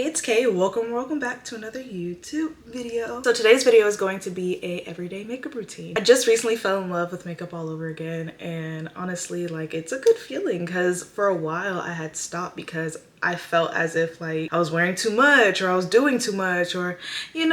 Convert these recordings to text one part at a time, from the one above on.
it's Kay. Welcome back to another YouTube video. So today's video is going to be a everyday makeup routine. I just recently fell in love with makeup all over again, and honestly, like, it's a good feeling because for a while I had stopped because I felt as if like I was wearing too much or I was doing too much, or and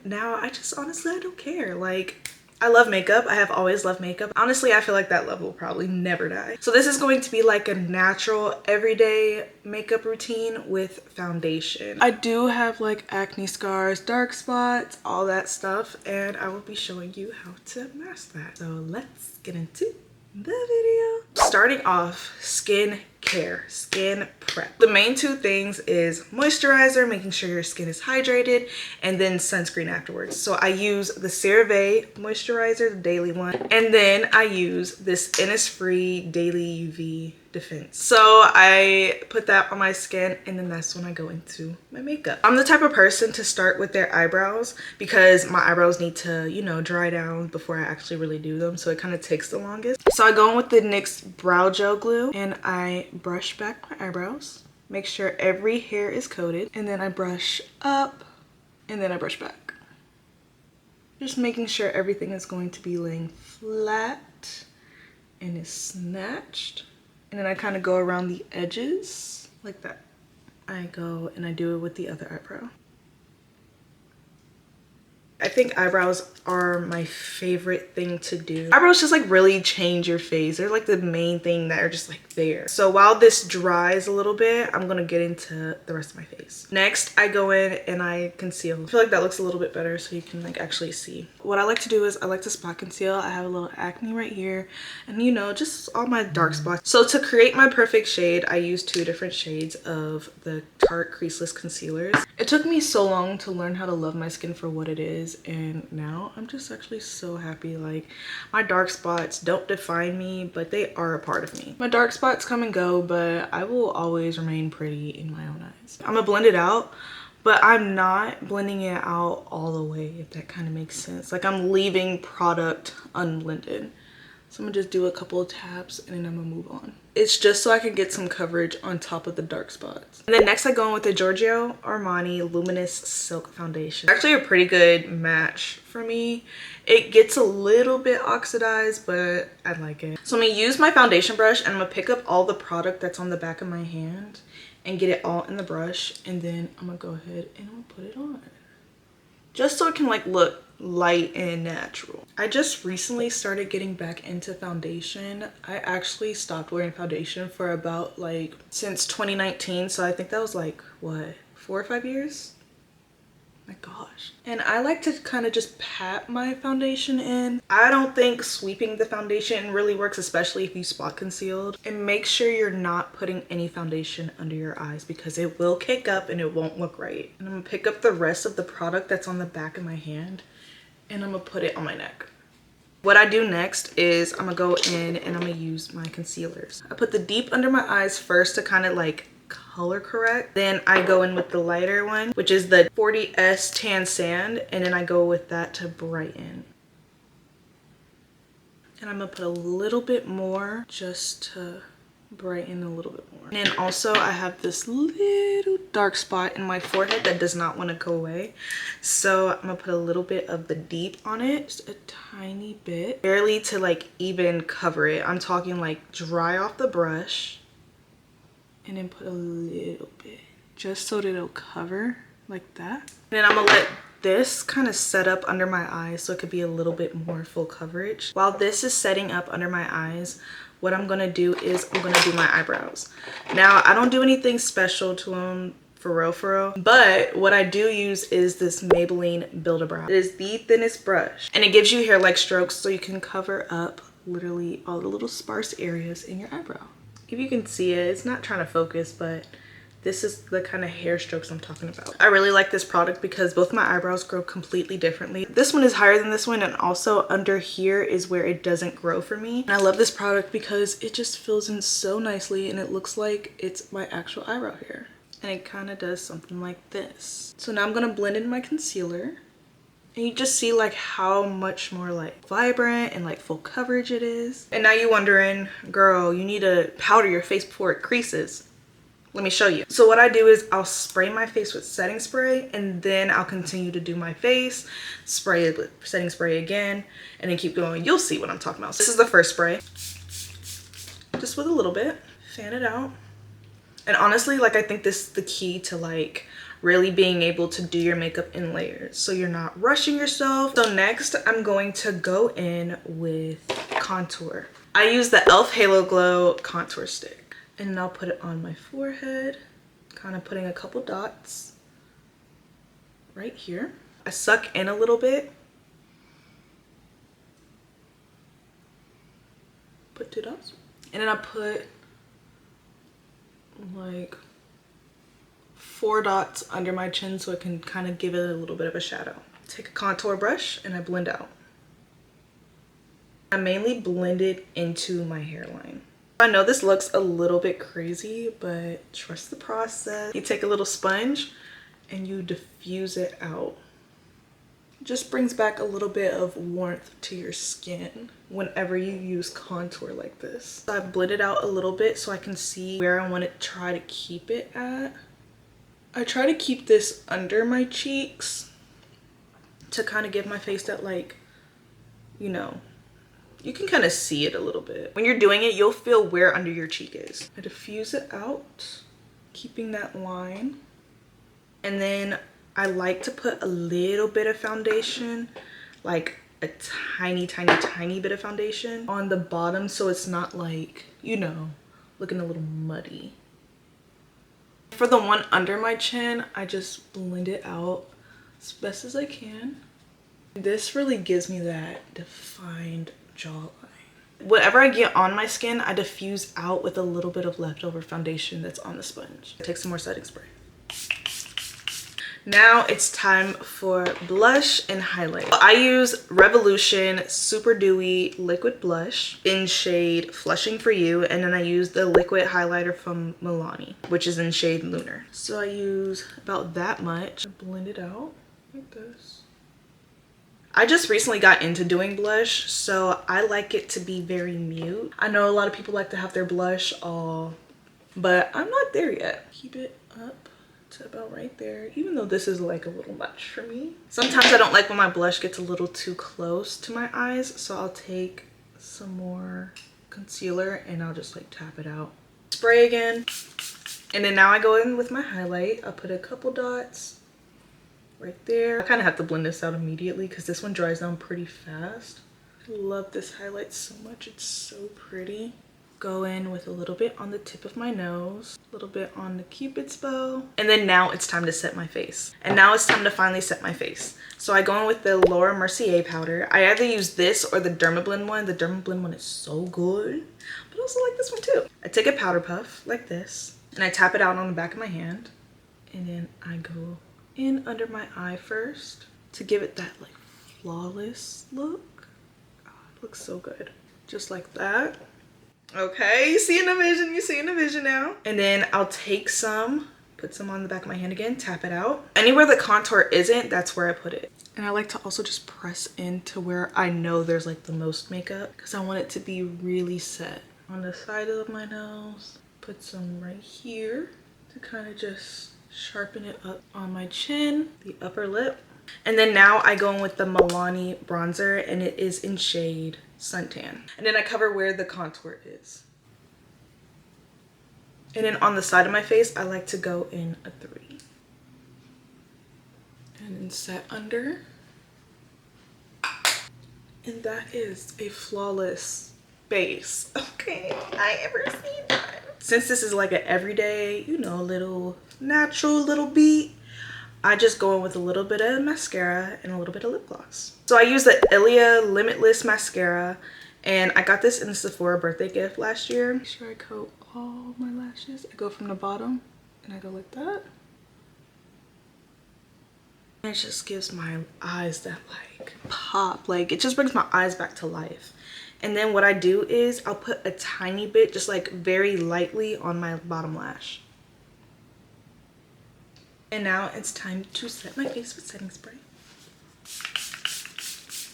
now I just honestly I don't care. Like, I love makeup. I have always loved makeup. Honestly, I feel like that love will probably never die. So this is going to be like a natural everyday makeup routine with foundation. I do have like acne scars, dark spots, all that stuff, and I will be showing you how to mask that. So let's get into the video. Starting off, skin care, skin prep. The main two things is moisturizer, making sure your skin is hydrated, and then sunscreen afterwards. So I use the CeraVe moisturizer, the daily one, and then I use this Innisfree daily UV defense. So I put that on my skin, and then that's when I go into my makeup. I'm the type of person to start with their eyebrows because my eyebrows need to, dry down before I actually really do them. So it kind of takes the longest. So I go in with the NYX Brow Gel Glue, and I brush back my eyebrows, make sure every hair is coated, and then I brush up, and then I brush back. Just making sure everything is going to be laying flat and is snatched. And then I kind of go around the edges like that. I go and I do it with the other eyebrow. I think eyebrows are my favorite thing to do. Eyebrows just like really change your face. They're like the main thing that are just like there. So while this dries a little bit, I'm gonna get into the rest of my face. Next, I go in and I conceal. I feel like that looks a little bit better so you can like actually see. What I like to do is I like to spot conceal. I have a little acne right here and just all my dark spots. So to create my perfect shade, I use two different shades of the Tarte Creaseless Concealers. It took me so long to learn how to love my skin for what it is, and now I'm just actually so happy. Like, my dark spots don't define me, but they are a part of me. My dark spots come and go, but I will always remain pretty in my own eyes. I'm gonna blend it out, but I'm not blending it out all the way, if that kind of makes sense. Like, I'm leaving product unblended. So I'm gonna just do a couple of taps and then I'm gonna move on. It's just so I can get some coverage on top of the dark spots. And then next I go in with the Giorgio Armani Luminous Silk Foundation. It's actually a pretty good match for me. It gets a little bit oxidized, but I like it. So I'm gonna use my foundation brush and I'm gonna pick up all the product that's on the back of my hand and get it all in the brush. And then I'm gonna go ahead and I'm gonna put it on. Just so it can like look light and natural. I just recently started getting back into foundation. I actually stopped wearing foundation for about like since 2019, so I think that was like what, 4 or 5 years. My gosh. And I like to kind of just pat my foundation in. I don't think sweeping the foundation really works, especially if you spot concealed. And make sure you're not putting any foundation under your eyes because it will kick up and it won't look right. And I'm gonna pick up the rest of the product that's on the back of my hand and I'm gonna put it on my neck. What I do next is I'm gonna go in and I'm gonna use my concealers. I put the deep under my eyes first to kind of like color correct. Then I go in with the lighter one, which is the 40S Tan Sand, and then I go with that to brighten. And I'm gonna put a little bit more just to brighten a little bit more. And then also I have this little dark spot in my forehead that does not want to go away, so I'm gonna put a little bit of the deep on it, just a tiny bit, barely to like even cover it. I'm talking like dry off the brush and then put a little bit just so that it'll cover like that. And then I'm gonna let this kind of set up under my eyes so it could be a little bit more full coverage. While this is setting up under my eyes, what I'm gonna do is I'm gonna do my eyebrows. Now, I don't do anything special to them for real, but what I do use is this Maybelline Build-A-Brow. It is the thinnest brush and it gives you hair-like strokes so you can cover up literally all the little sparse areas in your eyebrow. If you can see it, it's not trying to focus, but this is the kind of hair strokes I'm talking about. I really like this product because both my eyebrows grow completely differently. This one is higher than this one, and also under here is where it doesn't grow for me. And I love this product because it just fills in so nicely and it looks like it's my actual eyebrow hair. And it kind of does something like this. So now I'm gonna blend in my concealer. And you just see like how much more like vibrant and like full coverage it is. And now you're wondering, girl, you need to powder your face before it creases. Let me show you. So what I do is I'll spray my face with setting spray, and then I'll continue to do my face, spray it with setting spray again, and then keep going. You'll see what I'm talking about. This is the first spray. Just with a little bit. Fan it out. And honestly, like, I think this is the key to like really being able to do your makeup in layers, so you're not rushing yourself. So next, I'm going to go in with contour. I use the e.l.f. Halo Glow contour stick. And then I'll put it on my forehead, kind of putting a couple dots right here. I suck in a little bit. Put 2 dots. And then I put like 4 dots under my chin so it can kind of give it a little bit of a shadow. Take a contour brush and I blend out. I mainly blend it into my hairline. I know this looks a little bit crazy, but trust the process. You take a little sponge and you diffuse it out. It just brings back a little bit of warmth to your skin whenever you use contour like this. So I blend it out a little bit so I can see where I want to try to keep it at. I try to keep this under my cheeks to kind of give my face that, like, you know, you can kind of see it a little bit. When you're doing it, you'll feel where under your cheek is. I diffuse it out, keeping that line. And then I like to put a little bit of foundation, like a tiny, tiny, tiny bit of foundation on the bottom so it's not like, you know, looking a little muddy. For the one under my chin, I just blend it out as best as I can. This really gives me that defined jawline. Whatever I get on my skin, I diffuse out with a little bit of leftover foundation that's on the sponge. Take some more setting spray. Now it's time for blush and highlight. I use Revolution Super Dewy Liquid Blush in shade Flushing For You, and then I use the liquid highlighter from Milani, which is in shade Lunar. So I use about that much. Blend it out like this. I just recently got into doing blush, so I like it to be very mute. I know a lot of people like to have their blush all, but I'm not there yet. Keep it up to about right there, even though this is like a little much for me. Sometimes I don't like when my blush gets a little too close to my eyes, so I'll take some more concealer and I'll just like tap it out. Spray again. And then now I go in with my highlight. I'll put a couple dots right there. I kind of have to blend this out immediately because this one dries down pretty fast. I love this highlight so much. It's so pretty. Go in with a little bit on the tip of my nose, a little bit on the Cupid's bow, and then now it's time to set my face. And now it's time to finally set my face. So I go in with the Laura Mercier powder. I either use this or the Dermablend one. The Dermablend one is so good, but I also like this one too. I take a powder puff like this and I tap it out on the back of my hand, and then I go in under my eye first to give it that like flawless look. Oh, it looks so good. Just like that. Okay, you see in the vision, you see in the vision now. And then I'll take some, put some on the back of my hand again, tap it out. Anywhere the contour isn't, that's where I put it. And I like to also just press into where I know there's like the most makeup, because I want it to be really set. On the side of my nose, put some right here to kind of just sharpen it up on my chin, the upper lip. And then now I go in with the Milani bronzer, and it is in shade Suntan. And then I cover where the contour is. And then on the side of my face, I like to go in a 3. And then set under. And that is a flawless base. Okay, I ever seen that. Since this is like an everyday, you know, little natural little beat, I just go in with a little bit of mascara and a little bit of lip gloss. So I use the Ilia Limitless mascara, and I got this in the Sephora birthday gift last year. Make sure I coat all my lashes. I go from the bottom and I go like that. And it just gives my eyes that like pop, like it just brings my eyes back to life. And then what I do is I'll put a tiny bit, just like very lightly, on my bottom lash. And now it's time to set my face with setting spray.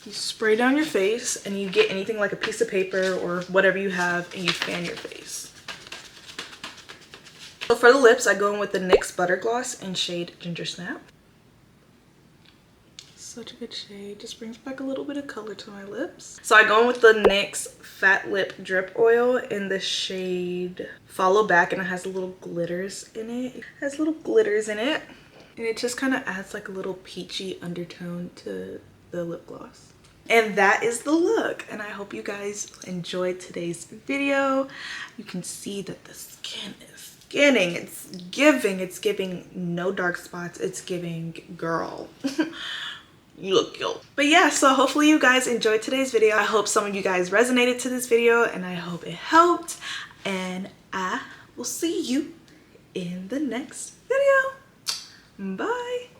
You spray down your face and you get anything like a piece of paper or whatever you have, and you fan your face. So for the lips, I go in with the NYX Butter Gloss in shade Ginger Snap. Such a good shade. Just brings back a little bit of color to my lips. So I go in with the NYX Fat Lip Drip Oil in the shade Follow Back, and it has little glitters in it. It has little glitters in it. And it just kind of adds like a little peachy undertone to the lip gloss. And that is the look. And I hope you guys enjoyed today's video. You can see that the skin is skinning. It's giving no dark spots. It's giving girl. You look cute. But yeah, so hopefully you guys enjoyed today's video. I hope some of you guys resonated to this video, and I hope it helped. And I will see you in the next video. Bye.